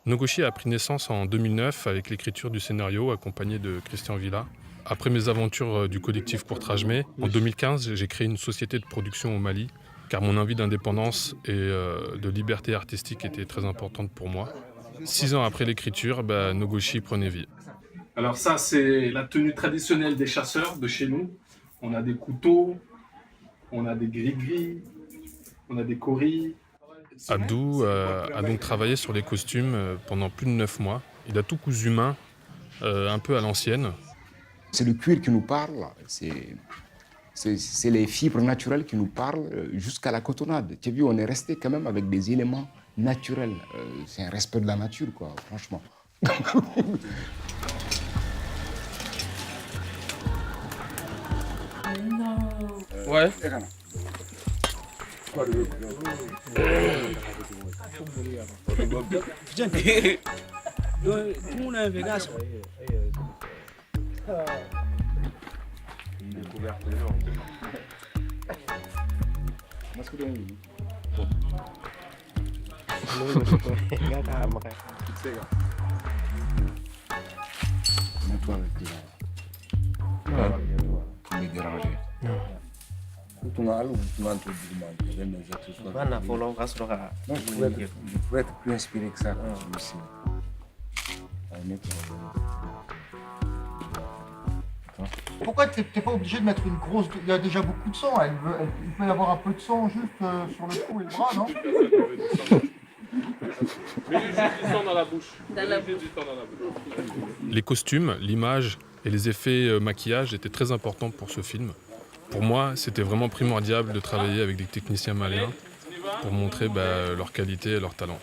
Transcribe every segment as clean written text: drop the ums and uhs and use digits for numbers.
Nogoshi a pris naissance en 2009 avec l'écriture du scénario accompagné de Christian Villa. Après mes aventures du collectif Courtrage-Mai, en 2015, j'ai créé une société de production au Mali, car mon envie d'indépendance et de liberté artistique était très importante pour moi. 6 ans après l'écriture, Nogoshi prenait vie. Alors ça, c'est la tenue traditionnelle des chasseurs de chez nous. On a des couteaux, on a des gris-gris, on a des coris. Abdou a donc travaillé sur les costumes pendant plus de 9 mois. Il a tout cousu main, un peu à l'ancienne. C'est le cuir qui nous parle, c'est les fibres naturelles qui nous parlent jusqu'à la cotonnade. Tu as vu, on est resté quand même avec des éléments naturels. C'est un respect de la nature, quoi, franchement. Ouais. Mets-toi avec les pour les déranger. Non, je pourrais être plus inspiré que ça aussi. Pourquoi t'es pas obligé de mettre une grosse... Il y a déjà beaucoup de sang, il peut y avoir un peu de sang juste sur le cou et le bras, non? Les costumes, l'image et les effets maquillage étaient très importants pour ce film. Pour moi, c'était vraiment primordial de travailler avec des techniciens maliens pour montrer leur qualité et leur talent.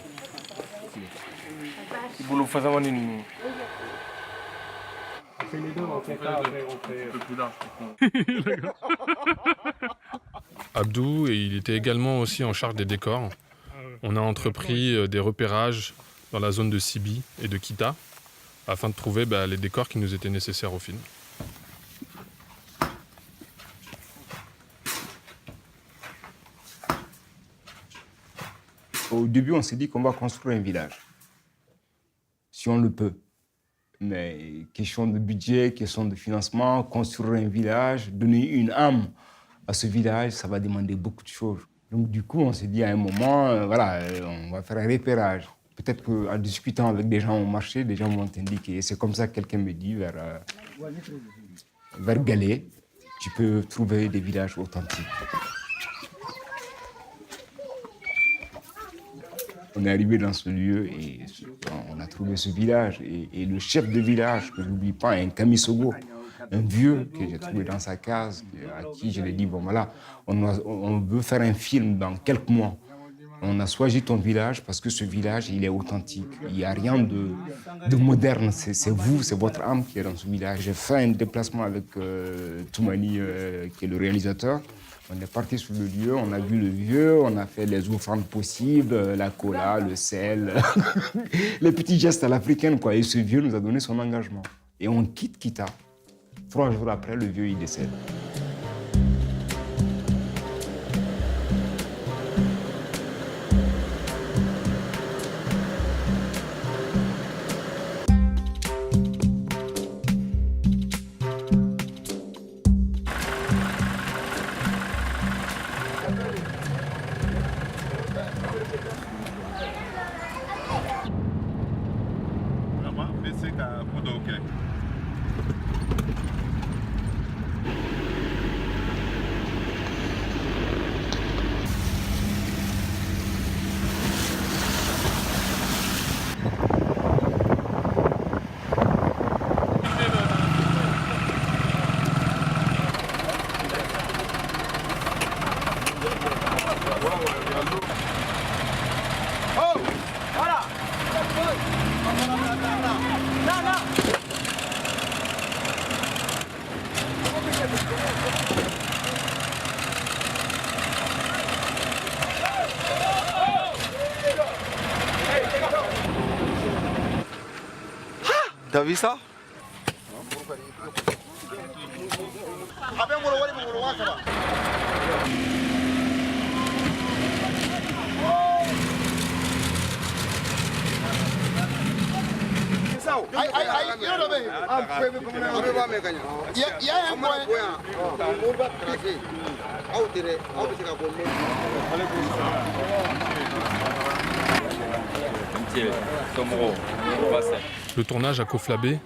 Abdou, il était également aussi en charge des décors. On a entrepris des repérages dans la zone de Sibi et de Kita afin de trouver les décors qui nous étaient nécessaires au film. Au début, on s'est dit qu'on va construire un village, si on le peut. Mais question de budget, question de financement, construire un village, donner une âme à ce village, ça va demander beaucoup de choses. Donc du coup, on s'est dit à un moment, on va faire un repérage. Peut-être qu'en discutant avec des gens au marché, des gens vont t'indiquer. C'est comme ça que quelqu'un me dit, vers Galé, tu peux trouver des villages authentiques. On est arrivé dans ce lieu et on a trouvé ce village. Et le chef de village, que je n'oublie pas, un Kamisogo, un vieux que j'ai trouvé dans sa case, à qui je lui ai dit, bon voilà, on veut faire un film dans quelques mois. On a choisi ton village parce que ce village, il est authentique. Il n'y a rien de moderne. C'est vous, c'est votre âme qui est dans ce village. J'ai fait un déplacement avec Toumani, qui est le réalisateur. On est parti sur le lieu, on a vu le vieux, on a fait les offrandes possibles, la cola, le sel, les petits gestes à l'africaine, quoi. Et ce vieux nous a donné son engagement. Et on quitte Kita. 3 jours après, le vieux, il décède. T'as vu ça? Il y a un point. Le tournage à Koflabé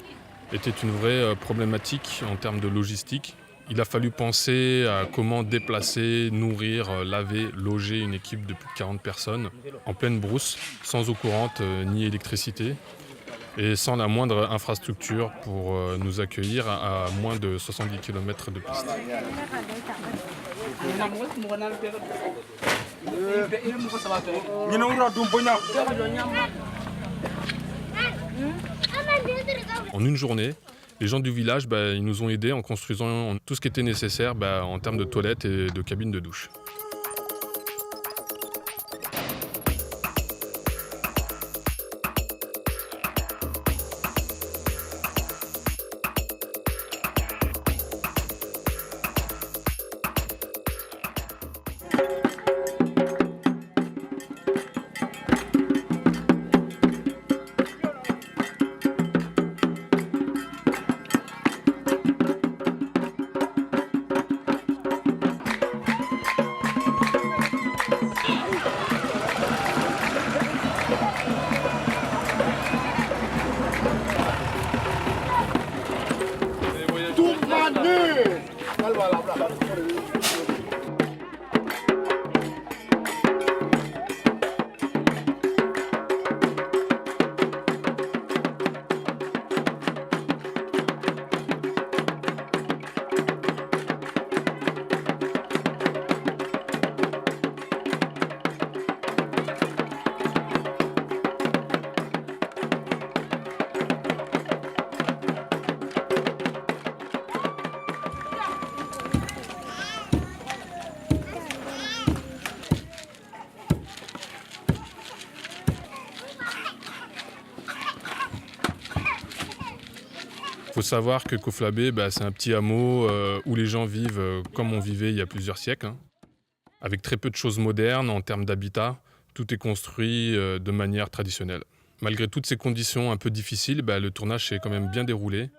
était une vraie problématique en termes de logistique. Il a fallu penser à comment déplacer, nourrir, laver, loger une équipe de plus de 40 personnes en pleine brousse, sans eau courante ni électricité et sans la moindre infrastructure pour nous accueillir à moins de 70 km de piste. En une journée, les gens du village ils nous ont aidés en construisant tout ce qui était nécessaire en termes de toilettes et de cabines de douche. Il faut savoir que Koflabé, c'est un petit hameau où les gens vivent comme on vivait il y a plusieurs siècles, avec très peu de choses modernes en termes d'habitat. Tout est construit de manière traditionnelle. Malgré toutes ces conditions un peu difficiles, le tournage s'est quand même bien déroulé.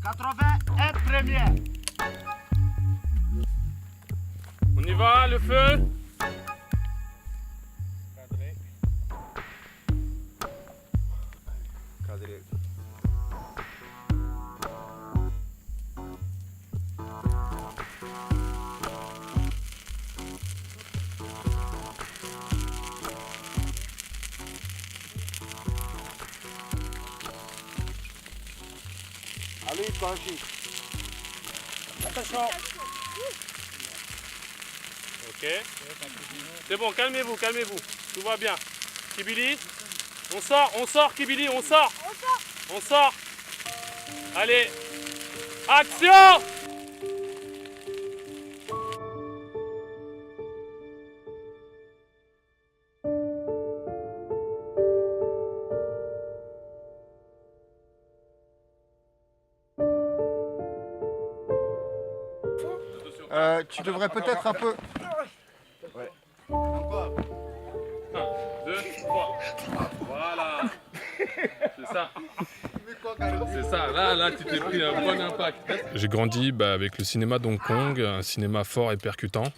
81 première. On y va, le feu. Allez, Kanji. Attention. Ok. C'est bon, calmez-vous, calmez-vous. Tout va bien. Kibili, on sort, Kibili, on sort. On sort. Allez, action! Tu devrais peut-être un peu... 1, 2, 3. Voilà. C'est ça. C'est ça. Là, tu t'es pris un bon impact. J'ai grandi avec le cinéma d'Hong Kong, un cinéma fort et percutant.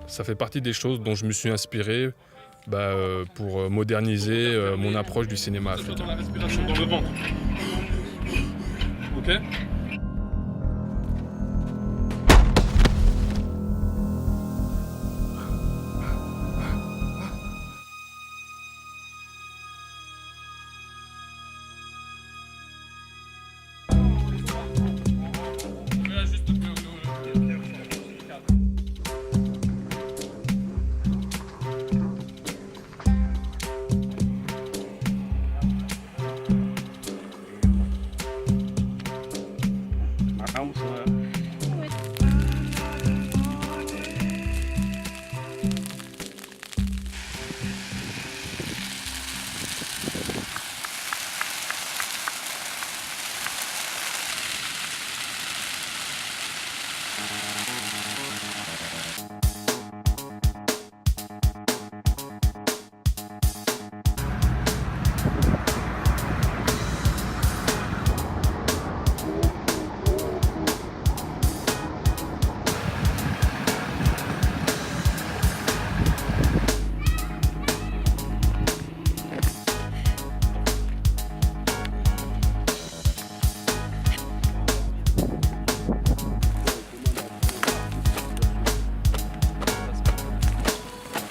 Ça fait partie des choses dont je me suis inspiré pour moderniser mon approche du cinéma africain. La respiration dans le ventre. Ok ?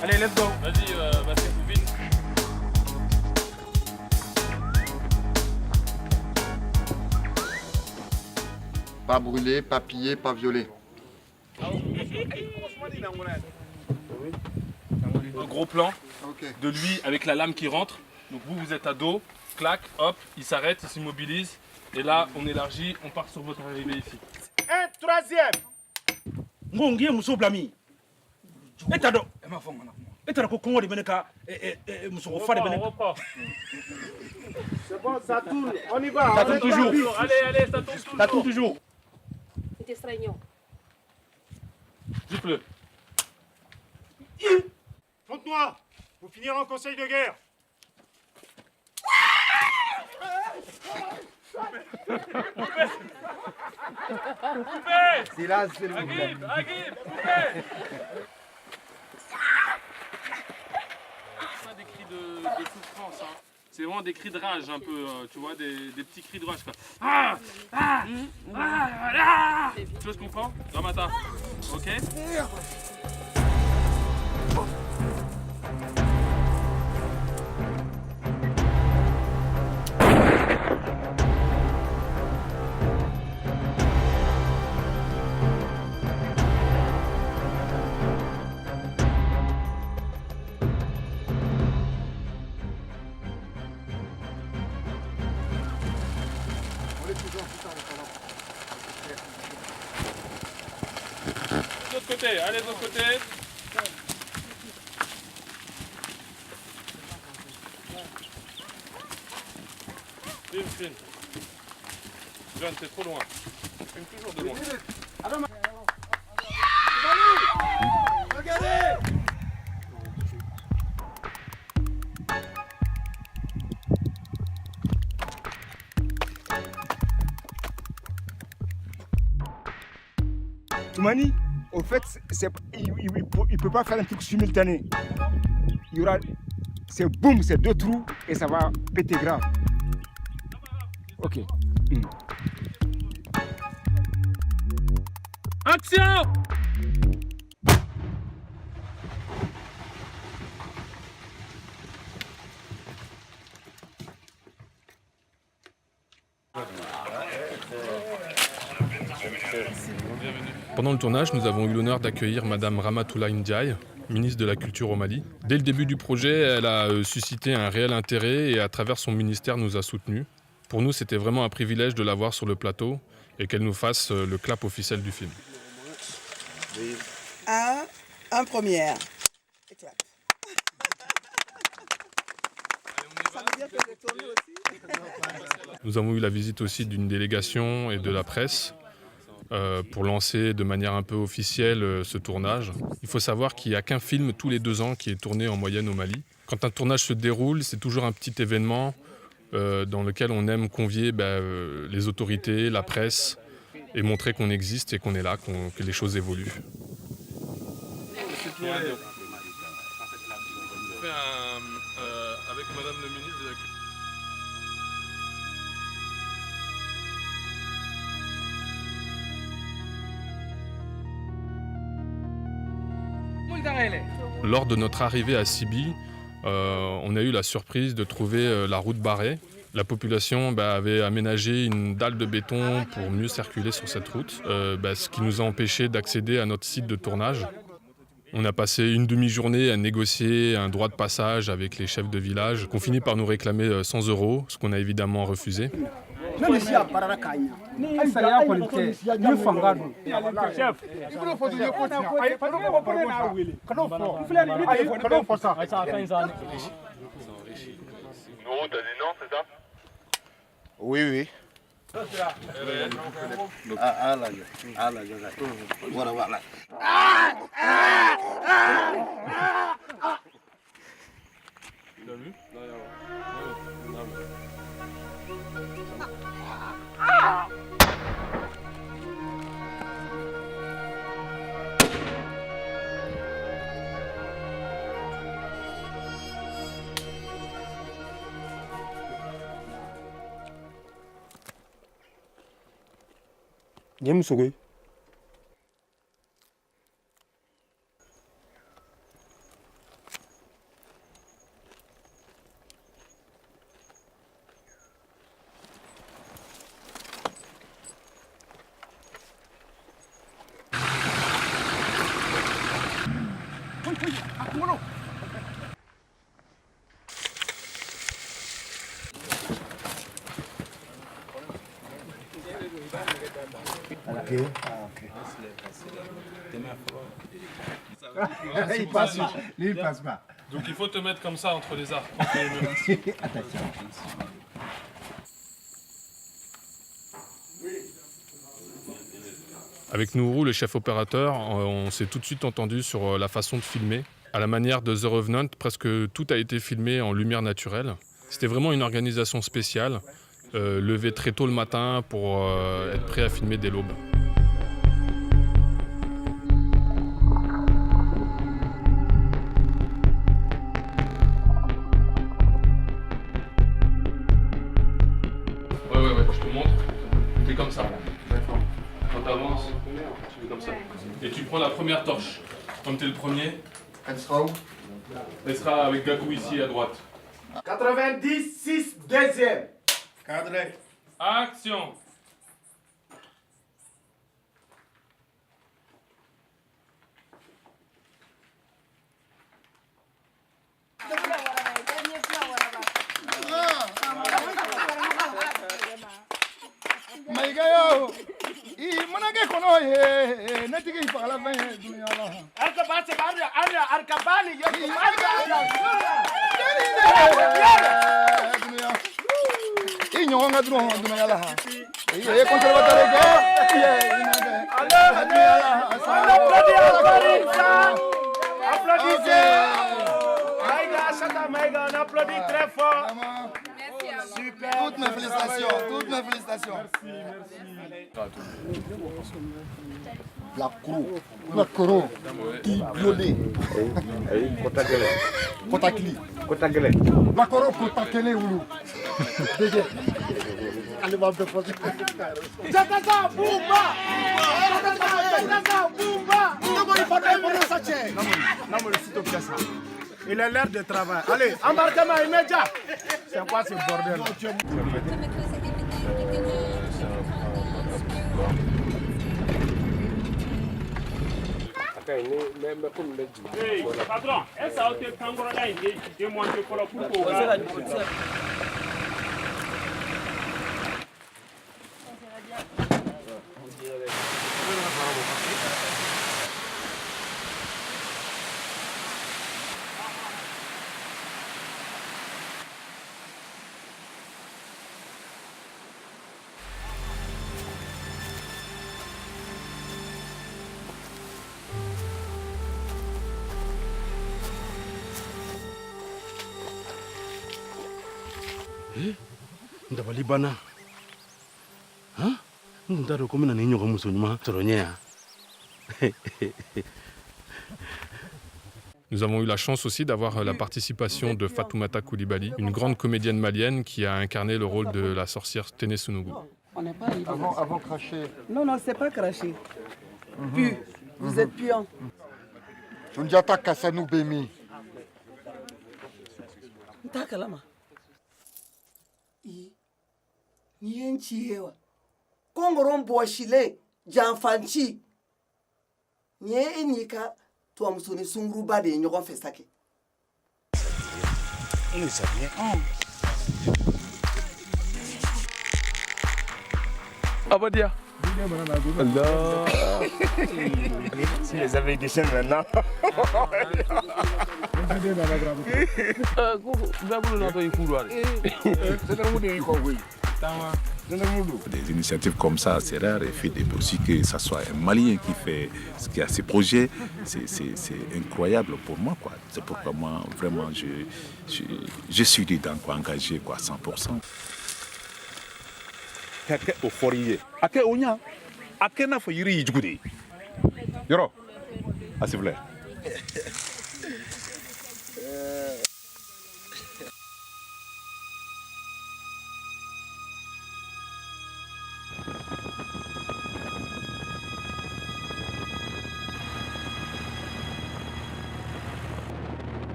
Allez, let's go. Vas-y, Bastien Pouvine. Pas brûlé, pas pillé, pas violé. Un gros plan Ok. de lui avec la lame qui rentre. Donc vous êtes à dos, clac, hop, il s'arrête, il s'immobilise. Et là, on élargit, on part sur votre arrivée ici. Un troisième. ngongi muso blami eta do eta ko kongo de beneka muso ko fa de beneka C'est bon, ça tourne. On y va. Ça tourne toujours. Allez, ça tourne toujours. ça tourne toujours Te extrañó. Gifle. Fonte-moi. Vous finirez en conseil de guerre. Silence, s'il vous plaît. Agib, coupez. C'est pas des cris de souffrance, hein. C'est vraiment des cris de rage un peu, tu vois, des petits cris de rage quoi. Tu vois, je comprends Ramata. Ok. De l'autre côté, allez de l'autre côté. Filme. John, t'es trop loin. Filme toujours de loin. Regardez. Toumani, au fait, il ne peut pas faire un truc simultané. Il y aura, c'est boum, c'est 2 trous et ça va péter grave. Ok. Action! Pendant le tournage, nous avons eu l'honneur d'accueillir Madame Ramatoulaye Ndiaye, ministre de la Culture au Mali. Dès le début du projet, elle a suscité un réel intérêt et à travers son ministère nous a soutenus. Pour nous, c'était vraiment un privilège de la voir sur le plateau et qu'elle nous fasse le clap officiel du film. Un première. Éclate. Ça veut dire que j'ai tourné aussi. Nous avons eu la visite aussi d'une délégation et de la presse pour lancer de manière un peu officielle ce tournage. Il faut savoir qu'il n'y a qu'un film tous les 2 ans qui est tourné en moyenne au Mali. Quand un tournage se déroule, c'est toujours un petit événement dans lequel on aime convier les autorités, la presse, et montrer qu'on existe et qu'on est là, que les choses évoluent. On fait avec Madame le ministre de la Culture. Lors de notre arrivée à Sibi, on a eu la surprise de trouver la route barrée. La population avait aménagé une dalle de béton pour mieux circuler sur cette route, ce qui nous a empêché d'accéder à notre site de tournage. On a passé une demi-journée à négocier un droit de passage avec les chefs de village, qu'on finit par nous réclamer 100 €, ce qu'on a évidemment refusé. T'as des noms, c'est ça? Oui, oui. Voilà, voilà. Nyemusogoy. Il passe, lui, il passe pas. Donc il faut te mettre comme ça entre les arcs. Avec Nourou, le chef opérateur, on s'est tout de suite entendu sur la façon de filmer. À la manière de The Revenant, presque tout a été filmé en lumière naturelle. C'était vraiment une organisation spéciale, levé très tôt le matin pour être prêt à filmer dès l'aube. Ouais, je te montre. Fais comme ça. Quand tu avances, tu fais comme ça. Et tu prends la première torche. Comme tu es le premier. Elle sera où? Elle sera avec Gakou ici à droite. 90, 6, deuxième. Cadré. Action! Maïgayo, il m'en a dit qu'on est, n'est-ce qu'il parle à 20 dunia là. Il n'y a pas de dunia là. Il y a conservateur Maïga, Chata Maïga, on applaudit très fort. Toutes mes félicitations, toutes mes félicitations. La Koro, qui violée. Kotakli. La Koro Kotakele Oulu. Dégage. Allez, va me déposer. Jataka Boumba! Jataka Boumba! Comment il faut déposer ça, tiens? Non, mais le site Piassa. Il a l'air de travail. Allez, embarquement immédiat. C'est quoi ce bordel? Hey, patron, est-ce que ça a été Kangora là, il est démonté pour le coup. Ndabali bana. Hein? Ndaro comme na ninyo comme sonima toronya. Nous avons eu la chance aussi d'avoir la participation de Fatoumata Coulibaly, une grande comédienne malienne qui a incarné le rôle de la sorcière Téné Sounougou. On n'est pas Avant cracher. Non, non, c'est pas craché. Pu. Vous êtes puant. Tundiata Kassanou Bemi. Ntakalama. Ni yenci yewa. Kongoron boshile janfanci. Nye enika tuwa musoni sunguru ba de nyogon fesake. Abadia. Allah. Si les avez des chaînes maintenant. Des initiatives comme ça, c'est rare et fait aussi que ce soit un Malien qui a ces projets, c'est incroyable pour moi, quoi. C'est pourquoi moi, vraiment, je suis dedans, quoi, engagé, quoi, 100%. Kake o foriye ake onya ake na fo yiri jugude yoro asivle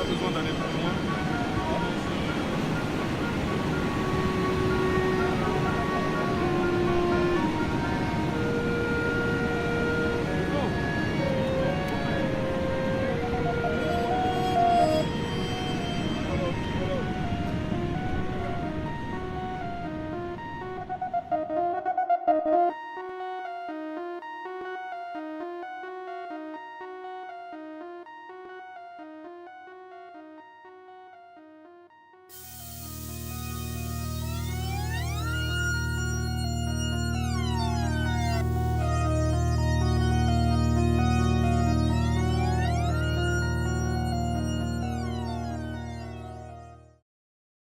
Besoin d'aller plus loin.